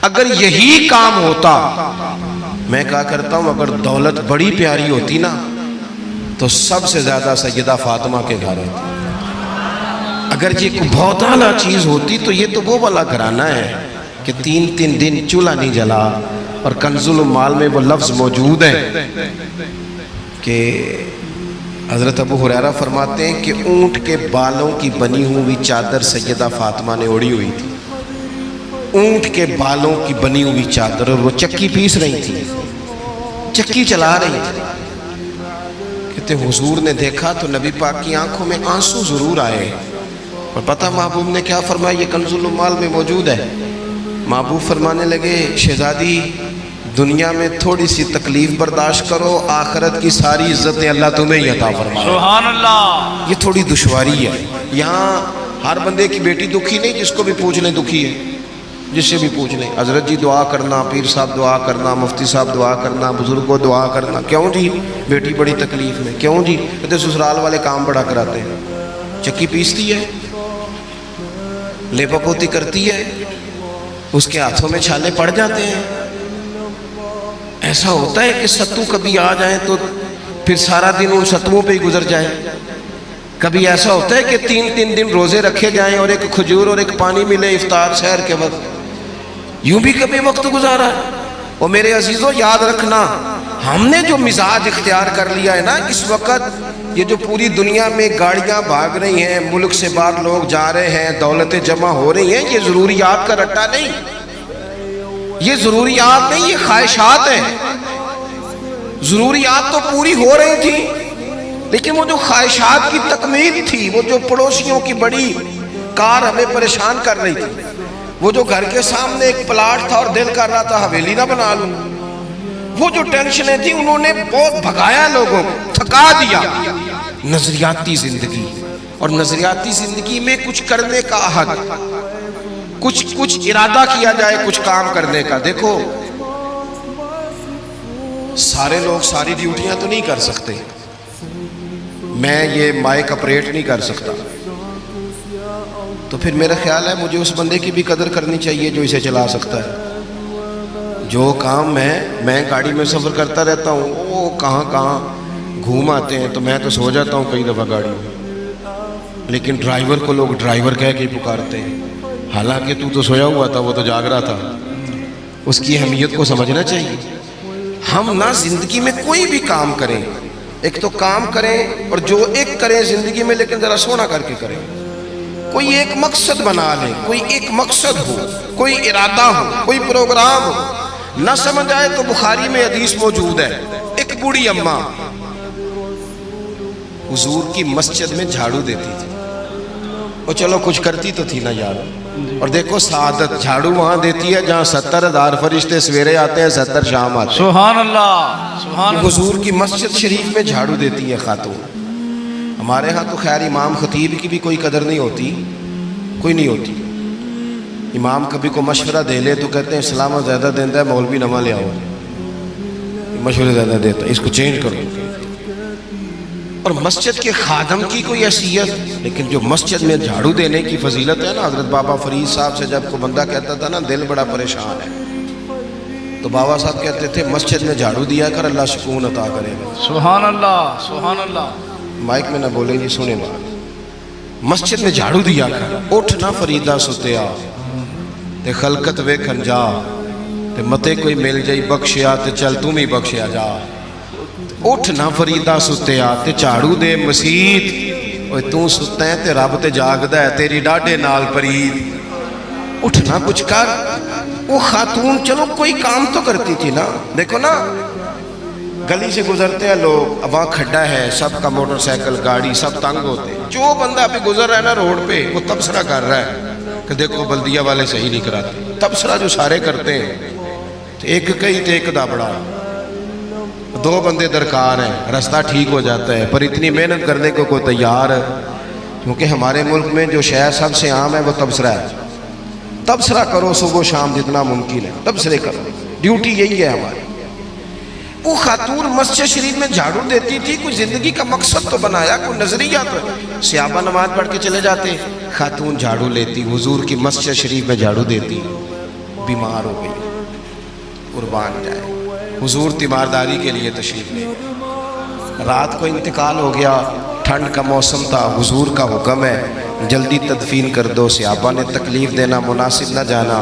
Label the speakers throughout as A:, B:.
A: اگر یہی کام ہوتا، میں کہا کرتا ہوں اگر دولت بڑی پیاری ہوتی نا تو سب سے زیادہ سیدہ فاطمہ کے گھر ہوتی. اگر یہ کوئی بہت اعلیٰ چیز ہوتی تو یہ تو وہ والا گھرانہ ہے کہ 3 دن چولہا نہیں جلا. اور کنز المال میں وہ لفظ موجود ہے کہ حضرت ابو ہریرہ فرماتے ہیں کہ اونٹ کے بالوں کی بنی ہوئی چادر سیدہ فاطمہ نے اوڑھی ہوئی تھی. اونٹ کے بالوں کی بنی ہوئی چادر، اور وہ چکی پیس رہی تھی، چکی چلا رہی تھی. کہتے حضور نے دیکھا تو نبی پاک کی آنکھوں میں آنسو ضرور آئے. اور پتہ محبوب نے کیا فرمایا؟ یہ کنز المال میں موجود ہے. محبوب فرمانے لگے شہزادی دنیا میں تھوڑی سی تکلیف برداشت کرو، آخرت کی ساری عزتیں اللہ تمہیں ہی عطا فرمائے.
B: سبحان اللہ.
A: یہ تھوڑی دشواری ہے. یہاں ہر بندے کی بیٹی دکھی نہیں، جس کو بھی پوچھ لیں دکھی ہے، جس سے بھی پوچھ لیں. حضرت جی دعا کرنا، پیر صاحب دعا کرنا، مفتی صاحب دعا کرنا، بزرگوں دعا کرنا. کیوں جی؟ بیٹی بڑی تکلیف میں. کیوں جی؟ کہتے سسرال والے کام بڑا کراتے ہیں. چکی پیستی ہے، لیپا پوتی کرتی ہے، اس کے ہاتھوں میں چھالے پڑ جاتے ہیں. ایسا ہوتا ہے کہ ستو کبھی آ جائیں تو پھر سارا دن ان ستووں پہ ہی گزر جائے. کبھی ایسا ہوتا ہے کہ 3 دن روزے رکھے جائیں اور ایک کھجور اور ایک پانی ملے افطار سحر کے وقت. یوں بھی کبھی وقت گزارا ہے. اور میرے عزیزوں یاد رکھنا، ہم نے جو مزاج اختیار کر لیا ہے نا اس وقت، یہ جو پوری دنیا میں گاڑیاں بھاگ رہی ہیں، ملک سے باہر لوگ جا رہے ہیں، دولتیں جمع ہو رہی ہیں، یہ ضروریات کا رٹا نہیں، یہ ضروریات نہیں، یہ خواہشات ہیں. ضروریات تو پوری ہو رہی تھی، لیکن وہ جو خواہشات کی تکمیل تھی، وہ جو پڑوسیوں کی بڑی کار ہمیں پریشان کر رہی تھی، وہ جو گھر کے سامنے ایک پلاٹ تھا اور دل کر رہا تھا حویلی نہ بنا لوں، وہ جو ٹینشنیں تھی انہوں نے بہت بھگایا، لوگوں کو تھکا دیا. نظریاتی زندگی، اور نظریاتی زندگی میں کچھ کرنے کا حق، کچھ ارادہ کیا جائے کچھ کام کرنے کا. دیکھو سارے لوگ ساری ڈیوٹیاں تو نہیں کر سکتے. میں یہ مائک اپریٹ نہیں کر سکتا، تو پھر میرا خیال ہے مجھے اس بندے کی بھی قدر کرنی چاہیے جو اسے چلا سکتا ہے. جو کام میں گاڑی میں سفر کرتا رہتا ہوں، وہ کہاں گھوم آتے ہیں تو میں تو سو جاتا ہوں کئی دفعہ گاڑی میں، لیکن ڈرائیور کو لوگ ڈرائیور کہہ کے پکارتے ہیں، حالانکہ تو سویا ہوا تھا، وہ تو جاگ رہا تھا. اس کی اہمیت کو سمجھنا چاہیے. ہم نہ زندگی میں کوئی بھی کام کریں، ایک تو کام کریں اور جو ایک کریں زندگی میں، لیکن ذرا سونا کر کے کریں. کوئی ایک مقصد بنا لیں، کوئی ایک مقصد ہو، کوئی ارادہ ہو، کوئی پروگرام ہو. نہ سمجھ آئے تو بخاری میں حدیث موجود ہے، ایک بوڑھی اماں حضور کی مسجد میں جھاڑو دیتی تھی. اور چلو کچھ کرتی تو تھی نا یار. اور دیکھو سعادت، جھاڑو وہاں دیتی ہے جہاں 70,000 فرشتے سویرے آتے ہیں، 70 شام آتے ہیں.
B: سبحان اللہ. سبحان اللہ.
A: حضور کی مسجد شریف میں جھاڑو دیتی ہے خاتون. ہمارے ہاں تو خیر امام خطیب کی بھی کوئی قدر نہیں ہوتی، کوئی نہیں ہوتی. امام کبھی کو مشورہ دے لے تو کہتے ہیں اسلام زیادہ دیتا ہے، مولوی نواں لے آؤ، مشورے زیادہ دیتا ہے، اس کو چینج کرو. اور مسجد کے خادم کی کوئی حیثیت، لیکن جو مسجد میں جھاڑو دینے کی فضیلت ہے نا، حضرت بابا فرید صاحب سے جب کوئی بندہ کہتا تھا نا دل بڑا پریشان ہے، تو بابا صاحب کہتے تھے مسجد میں جھاڑو دیا کر، اللہ سکون عطا کرے گا.
B: سبحان اللہ. سبحان اللہ.
A: مائک میں نہ بولیں جی، سنیں بات. مسجد میں جھاڑو دیا کر. اٹھ نہ فریدہ ستیا تے خلقت ویکھن جا، تے متے کوئی مل جائی بخشیا تے چل تم ہی بخشیا جا. اٹھ نہ فریدہ ستیا تے جھاڑو دے مسیت، اوے تو ستا ہے تے رب تے جاگدا ہے، تیری ڈاڈے نال پرید. اٹھ نہ کچھ کر. وہ خاتون چلو کوئی کام تو کرتی تھی نا. دیکھو نا گلی سے گزرتے ہیں لوگ، اب وہاں کھڈا ہے، سب کا موٹر سائیکل گاڑی سب تنگ ہوتے ہیں. جو بندہ ابھی گزر رہا ہے نا روڈ پہ، وہ تبصرہ کر رہا ہے کہ دیکھو بلدیہ والے صحیح نہیں کراتے. تبصرہ جو سارے کرتے ہیں، ایک کئی تے ایک دا بڑا، 2 بندے درکار ہیں، رستہ ٹھیک ہو جاتا ہے. پر اتنی محنت کرنے کو کوئی تیار ہے، کیونکہ ہمارے ملک میں جو شے سب سے عام ہے وہ تبصرہ ہے. تبصرہ کرو صبح و شام جتنا ممکن ہے، تبصرے کرو، ڈیوٹی یہی ہے ہماری. وہ خاتون مسجد شریف میں جھاڑو دیتی تھی، کوئی زندگی کا مقصد تو بنایا، کوئی نظریہ تو. صحابہ نماز پڑھ کے چلے جاتے، خاتون جھاڑو لیتی، حضور کی مسجد شریف میں جھاڑو دیتی. بیمار ہو گئی، قربان جائے، حضور تیمارداری کے لیے تشریف لے گئے۔ رات کو انتقال ہو گیا، ٹھنڈ کا موسم تھا، حضور کا حکم ہے جلدی تدفین کر دو، صحابہ نے تکلیف دینا مناسب نہ جانا،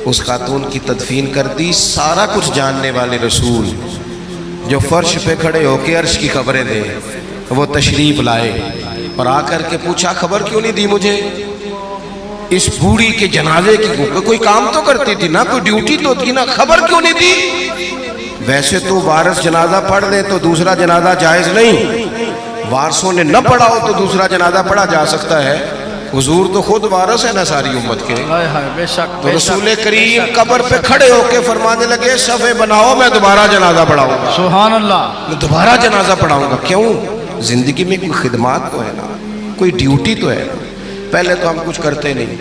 A: اس خاتون کی تدفین کر دی۔ سارا کچھ جاننے والے رسول جو فرش پہ کھڑے ہو کے عرش کی خبریں دے، وہ تشریف لائے اور آ کر کے پوچھا خبر کیوں نہیں دی مجھے اس بوڑھی کے جنازے کی؟ کوئی کام تو کرتی تھی نا، کوئی ڈیوٹی تو تھی نا، خبر کیوں نہیں دی؟ ویسے تو وارث جنازہ پڑھ لے تو دوسرا جنازہ جائز نہیں، وارثوں نے نہ پڑھا ہو تو دوسرا جنازہ پڑھا جا سکتا ہے، حضور تو خود وارث ہے نا ساری امت کے۔
B: ہائے ہائے، بے شک
A: تو رسول کریم قبر پہ کھڑے ہو کے فرمانے لگے صفے بناؤ، میں دوبارہ جنازہ پڑھاؤں گا،
B: سبحان اللہ،
A: میں دوبارہ جنازہ پڑھاؤں گا۔ کیوں؟ زندگی میں کوئی خدمات تو ہے نا، کوئی ڈیوٹی تو ہے نا۔ پہلے تو ہم کچھ کرتے نہیں،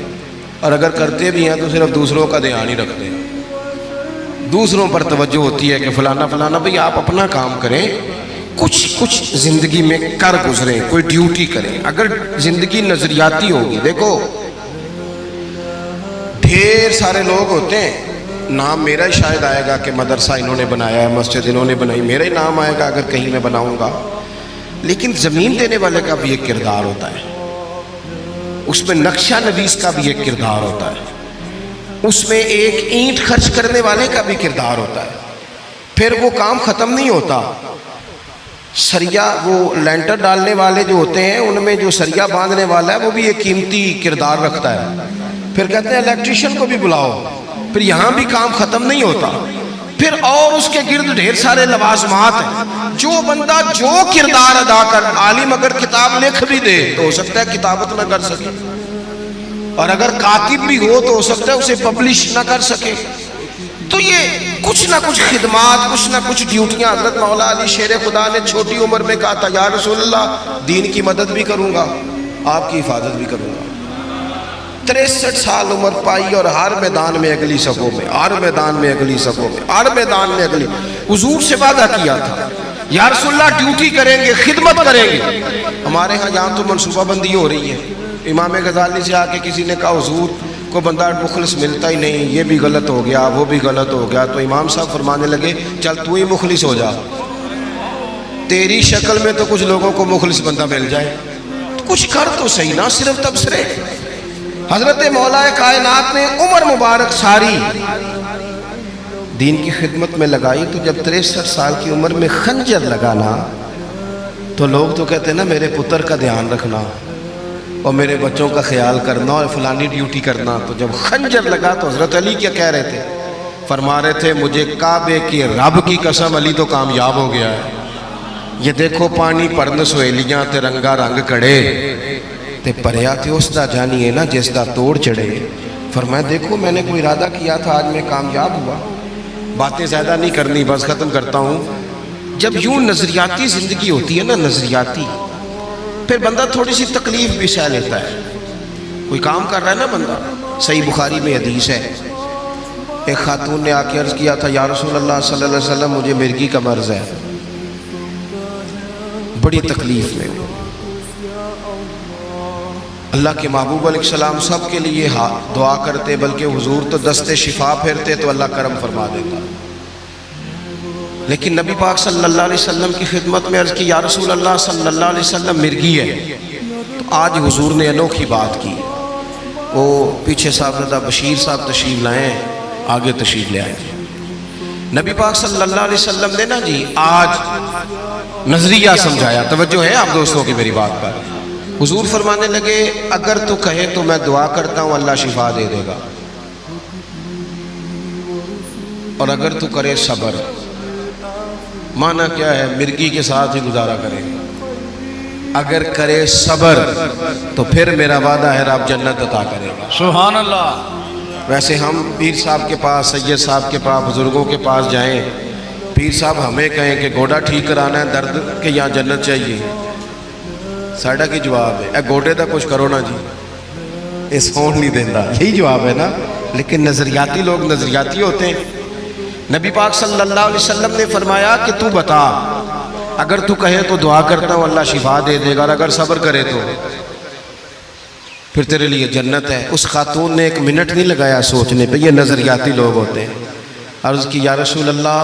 A: اور اگر کرتے بھی ہیں تو صرف دوسروں کا دھیان ہی رکھتے ہیں، دوسروں پر توجہ ہوتی ہے کہ فلانا فلانا۔ بھئی آپ اپنا کام کریں، کچھ زندگی میں کر گزریں، کوئی ڈیوٹی کریں۔ اگر زندگی نظریاتی ہوگی، دیکھو ڈھیر سارے لوگ ہوتے ہیں، نام میرا ہی شاید آئے گا کہ مدرسہ انہوں نے بنایا ہے، مسجد انہوں نے بنائی، میرا ہی نام آئے گا اگر کہیں میں بناؤں گا، لیکن زمین دینے والے کا بھی ایک کردار ہوتا ہے، اس میں نقشہ نویس کا بھی ایک کردار ہوتا ہے، اس میں ایک اینٹ خرچ کرنے والے کا بھی کردار ہوتا ہے۔ پھر وہ کام ختم نہیں ہوتا، سریا وہ لینٹر ڈالنے والے جو ہوتے ہیں ان میں جو سریا باندھنے والا ہے وہ بھی ایک قیمتی کردار رکھتا ہے۔ پھر کہتے ہیں الیکٹریشین کو بھی بلاؤ، پھر یہاں بھی کام ختم نہیں ہوتا، پھر اور اس کے گرد ڈھیر سارے لوازمات ہیں۔ جو بندہ جو کردار ادا کر، عالم اگر کتاب لکھ بھی دے تو ہو سکتا ہے کتابت نہ کر سکے، اور اگر کاتب بھی ہو تو ہو سکتا ہے اسے پبلش نہ کر سکے۔ تو یہ کچھ نہ کچھ خدمات، کچھ نہ کچھ ڈیوٹیاں۔ حضرت مولا علی شیر خدا نے چھوٹی عمر میں کہا تھا یا رسول اللہ دین کی مدد بھی کروں گا، آپ کی حفاظت بھی کروں گا۔ 63 سال عمر پائی اور ہر میدان میں اگلی صفوں میں، ہر میدان میں اگلی صفوں میں، ہر میدان میں اگلی۔ حضور سے وعدہ کیا تھا یا رسول اللہ ڈیوٹی کریں گے، خدمت کریں گے۔ ہمارے ہاں یہاں تو منصوبہ بندی ہو رہی ہے، امام غزالی سے آ کے کسی نے کہا حضور کو بندہ مخلص ملتا ہی نہیں، یہ بھی غلط ہو گیا وہ بھی غلط ہو گیا، تو امام صاحب فرمانے لگے چل تو ہی مخلص ہو جا، تیری شکل میں تو کچھ لوگوں کو مخلص بندہ مل جائے، کچھ کر تو صحیح نہ صرف تبصرے۔ حضرت مولا کائنات نے عمر مبارک ساری دین کی خدمت میں لگائی، تو جب 63 سال کی عمر میں خنجر لگانا تو لوگ تو کہتے ہیں نا میرے پتر کا دھیان رکھنا اور میرے بچوں کا خیال کرنا اور فلانی ڈیوٹی کرنا، تو جب خنجر لگا تو حضرت علی کیا کہہ رہے تھے؟ فرما رہے تھے مجھے کعبے کی رب کی قسم علی تو کامیاب ہو گیا ہے، یہ دیکھو پانی پرن سہیلیاں تے رنگا رنگ کڑے تے پریا تے اس دا جانی ہے نا جس دا توڑ چڑھے۔ فرمایا دیکھو میں نے کوئی ارادہ کیا تھا، آج میں کامیاب ہوا۔ باتیں زیادہ نہیں کرنی، بس ختم کرتا ہوں۔ جب یوں نظریاتی زندگی ہوتی ہے نا، نظریاتی، پھر بندہ تھوڑی سی تکلیف بھی سہ لیتا ہے۔ کوئی کام کر رہا ہے نا بندہ، صحیح بخاری میں حدیث ہے، ایک خاتون نے آ کے عرض کیا تھا یا رسول اللہ صلی اللہ علیہ وسلم مجھے مرگی کا مرض ہے، بڑی تکلیف میں۔ اللہ کے محبوب علیہ السلام سب کے لیے دعا کرتے، بلکہ حضور تو دست شفا پھیرتے تو اللہ کرم فرما دیتا، لیکن نبی پاک صلی اللہ علیہ وسلم کی خدمت میں عرض کی یا رسول اللہ صلی اللہ علیہ وسلم مرگی ہے۔ تو آج حضور نے انوکھی بات کی، وہ پیچھے صاحبزادہ بشیر صاحب تشریف لائیں، آگے تشریف لے آئیں۔ نبی پاک صلی اللہ علیہ وسلم نے نا جی آج نظریہ سمجھایا، توجہ ہے آپ دوستوں کی میری بات پر۔ حضور فرمانے لگے اگر تو کہے تو میں دعا کرتا ہوں اللہ شفا دے دے گا، اور اگر تو کرے صبر، معنی کیا ہے؟ مرگی کے ساتھ ہی گزارا کرے، اگر کرے صبر تو پھر میرا وعدہ ہے رب جنت عطا کرے گا۔
B: سبحان اللہ۔
A: ویسے ہم پیر صاحب کے پاس، سید صاحب کے پاس، بزرگوں کے پاس جائیں، پیر صاحب ہمیں کہیں کہ گوڑا ٹھیک کرانا ہے درد کہ یہاں جنت چاہیے، ساڑھا کی جواب ہے اے گوڑے دا کچھ کرو نا جی، اس فون نہیں دینا، یہی جواب ہے نا۔ لیکن نظریاتی لوگ نظریاتی ہوتے ہیں۔ نبی پاک صلی اللہ علیہ وسلم نے فرمایا کہ تو بتا، اگر تو کہے تو دعا کرتا ہوں اللہ شفا دے دے گا، اور اگر صبر کرے تو پھر تیرے لیے جنت ہے. اس خاتون نے 1 منٹ نہیں لگایا سوچنے پہ. یہ نظریاتی لوگ ہوتے ہیں. عرض کی یا رسول اللہ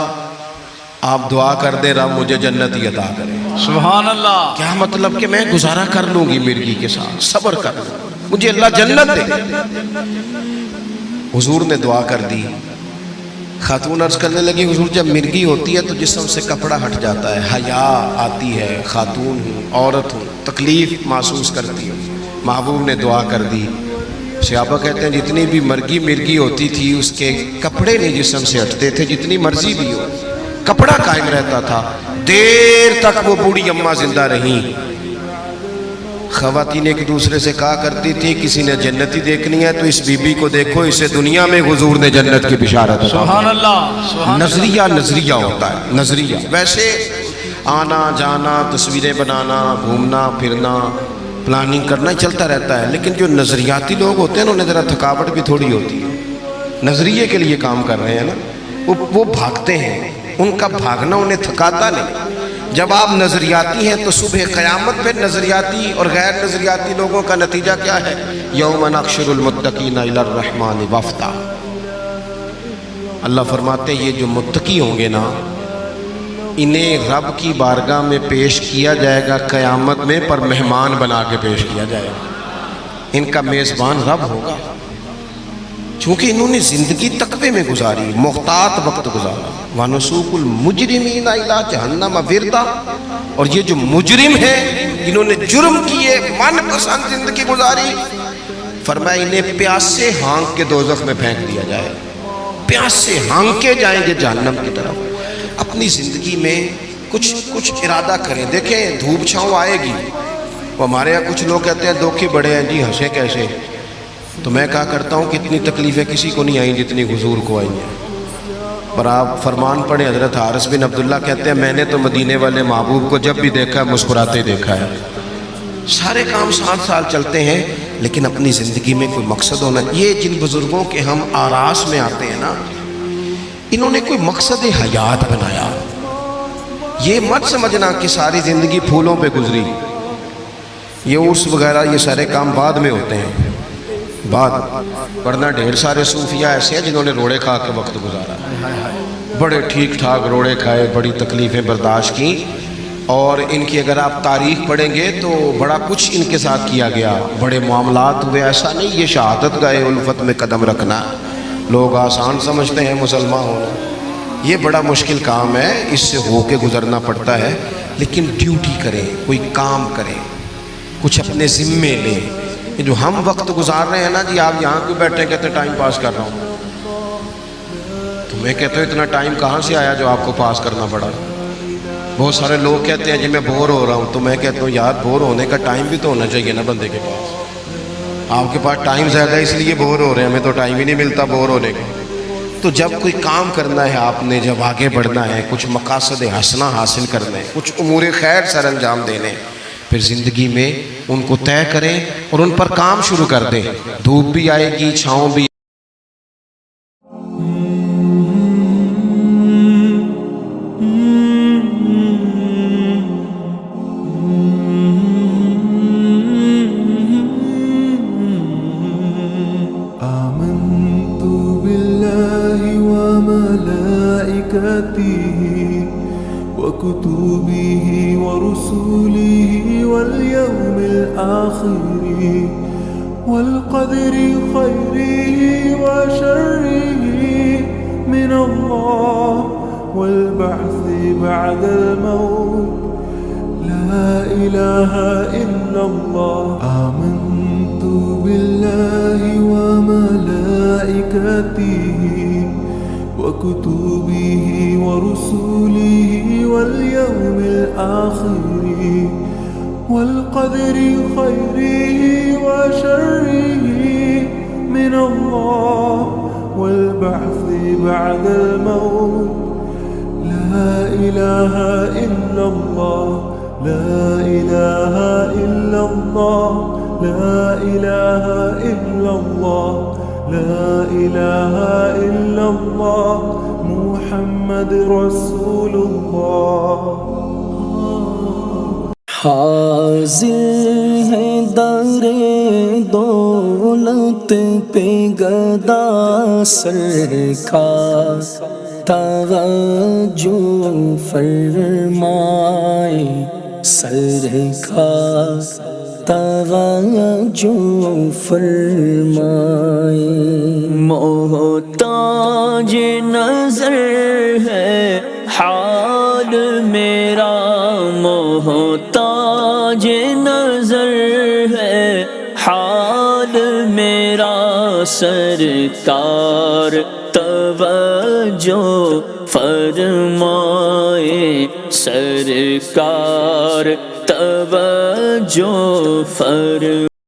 A: آپ دعا کر دیں رب مجھے جنت ہی عطا کرے.
B: سبحان اللہ.
A: کیا مطلب کہ میں گزارا کر لوں گی مرغی کے ساتھ, صبر کر لوں, مجھے اللہ جنت دے. حضور نے دعا کر دی. خاتون عرض کرنے لگی حضور جب مرغی ہوتی ہے تو جسم سے کپڑا ہٹ جاتا ہے, حیا آتی ہے, خاتون ہوں, عورت ہوں, تکلیف محسوس کرتی ہوں. محبوب نے دعا کر دی. صحابہ کہتے ہیں جتنی بھی مرغی ہوتی تھی اس کے کپڑے نہیں جسم سے ہٹتے تھے, جتنی مرضی بھی ہو کپڑا قائم رہتا تھا. دیر تک وہ بوڑھی اماں زندہ رہیں. خواتین ایک دوسرے سے کہا کرتی تھی کسی نے جنتی دیکھنی ہے تو اس بی بی کو دیکھو, اسے دنیا میں حضور نے جنت کی بشارت دی.
B: سبحان اللہ.
A: نظریہ ہوتا ہے, نظریہ. ویسے آنا جانا, تصویریں بنانا, گھومنا پھرنا, پلاننگ کرنا چلتا رہتا ہے, لیکن جو نظریاتی لوگ ہوتے ہیں انہیں ذرا تھکاوٹ بھی تھوڑی ہوتی ہے. نظریے کے لیے کام کر رہے ہیں نا, وہ بھاگتے ہیں, ان کا بھاگنا انہیں تھکاتا نہیں. جب آپ نظریاتی ہیں تو صبح قیامت پہ نظریاتی اور غیر نظریاتی لوگوں کا نتیجہ کیا ہے؟ یوم نحشر المتقین الی الرحمن وفدا. اللہ فرماتے ہیں یہ جو متقی ہوں گے نا انہیں رب کی بارگاہ میں پیش کیا جائے گا قیامت میں, پر مہمان بنا کے پیش کیا جائے گا. ان کا میزبان رب ہوگا, چونکہ انہوں نے زندگی تقوی میں گزاری, محتاط وقت گزارا. وَنُسُوقُ الْمُجْرِمِينَ إِلَىٰ جَهَنَّمَ وِرْدًا. اور یہ جو مجرم ہیں انہوں نے جرم کیے, من پسند زندگی گزاری, فرمایا انہیں پیاسے ہانک کے دوزخ میں پھینک دیا جائے. پیاسے ہانکے جائیں گے جہنم کی طرف. اپنی زندگی میں کچھ ارادہ کریں. دیکھیں دھوپ چھاؤں آئے گی. وہ ہمارے یہاں کچھ لوگ کہتے ہیں دھوکے بڑے ہیں جی, ہنسے کیسے. تو میں کہا کرتا ہوں کہ اتنی تکلیفیں کسی کو نہیں آئیں جتنی حضور کو آئی ہیں. اور آپ فرمان پڑھیں. حضرت حارث بن عبداللہ کہتے ہیں میں نے تو مدینے والے محبوب کو جب بھی دیکھا ہے مسکراتے دیکھا ہے. سارے کام 7 سال چلتے ہیں لیکن اپنی زندگی میں کوئی مقصد ہونا. یہ جن بزرگوں کے ہم آراس میں آتے ہیں نا انہوں نے کوئی مقصد حیات بنایا. یہ مت سمجھنا کہ ساری زندگی پھولوں پہ گزری. یہ عرس وغیرہ یہ سارے کام بعد میں ہوتے ہیں, بعد. ورنہ ڈھیر سارے صوفیاء ایسے ہیں جنہوں نے روڑے کھا کے وقت گزارا, بڑے ٹھیک ٹھاک روڑے کھائے, بڑی تکلیفیں برداشت کی. اور ان کی اگر آپ تاریخ پڑھیں گے تو بڑا کچھ ان کے ساتھ کیا گیا, بڑے معاملات ہوئے. ایسا نہیں یہ شہادت گاہ الفت میں قدم رکھنا لوگ آسان سمجھتے ہیں مسلمان ہونا. یہ بڑا مشکل کام ہے, اس سے ہو کے گزرنا پڑتا ہے. لیکن ڈیوٹی کریں, کوئی کام کریں, کچھ اپنے ذمے لیں. جو ہم وقت گزار رہے ہیں نا جی, آپ یہاں کیوں بیٹھے کہتے ہیں ٹائم پاس کر رہا ہوں, تو میں کہتا ہوں اتنا ٹائم کہاں سے آیا جو آپ کو پاس کرنا پڑا. بہت سارے لوگ کہتے ہیں جی میں بور ہو رہا ہوں, تو میں کہتا ہوں یار بور ہونے کا ٹائم بھی تو ہونا چاہیے نا بندے کے پاس. آپ کے پاس ٹائم زیادہ ہے اس لیے بور ہو رہے ہیں, ہمیں تو ٹائم ہی نہیں ملتا بور ہونے کا. تو جب کوئی کام کرنا ہے آپ نے, جب آگے بڑھنا ہے, کچھ مقاصد حسنہ حاصل کرنا ہے, کچھ امور خیر سر انجام دینے, پھر زندگی میں ان کو طے کریں اور ان پر کام شروع کر دیں. دھوپ بھی آئے گی, چھاؤں بھی.
C: آمنت باللہ وملائکتہ وكتبه ورسله واليوم الآخر والقدر خيره وشره من الله والبعث بعد الموت لا إله إلا الله. آمنت بالله وملائكته وكتبه ورسله واليوم الآخر والقدر خيره وشره من الله والبعث بعد الموت لا إله إلا الله لا إله إلا الله لا إله إلا الله لا إله إلا الله محمد رسول الله.
D: حاضر ہے در دولت پہ گدا سرکار توجہ فرمائے سرکار توجہ فرمائے محتاج نظر ہے حال میرا محتاج نظر ہے حال میرا سرکار توجہ فرمائے سرکار توجہ فرمائے